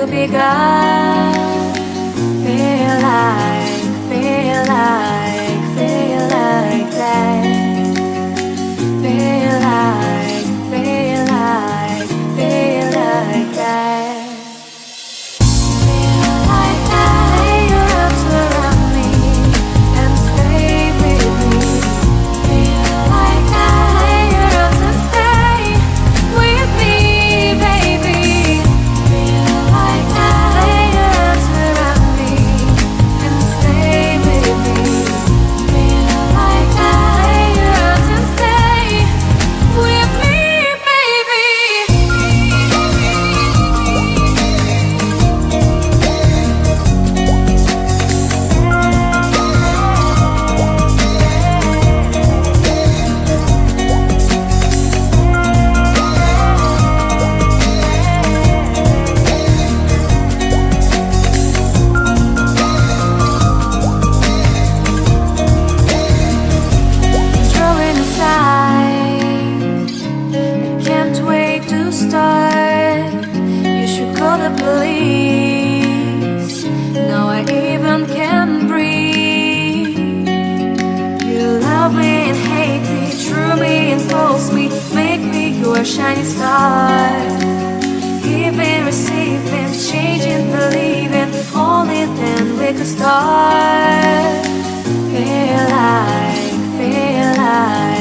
be God. Feel like, feel like, feel like that. Feel like, feel like, feel like that. Feel like that. Lay your arms around me and stay with me. Feel like that. Lay your arms and stay with me, baby. Feel like that. Lay your arms around me and stay with me. Feel like that. Lay your arms and stay with me, baby. Throwing aside, I can't wait to start. You should call the police. Now I even can breathe. You love me and hate me, true me and false me, make me your shining star. Giving, receiving, changing, believing, only then we could start. Feel like, feel like.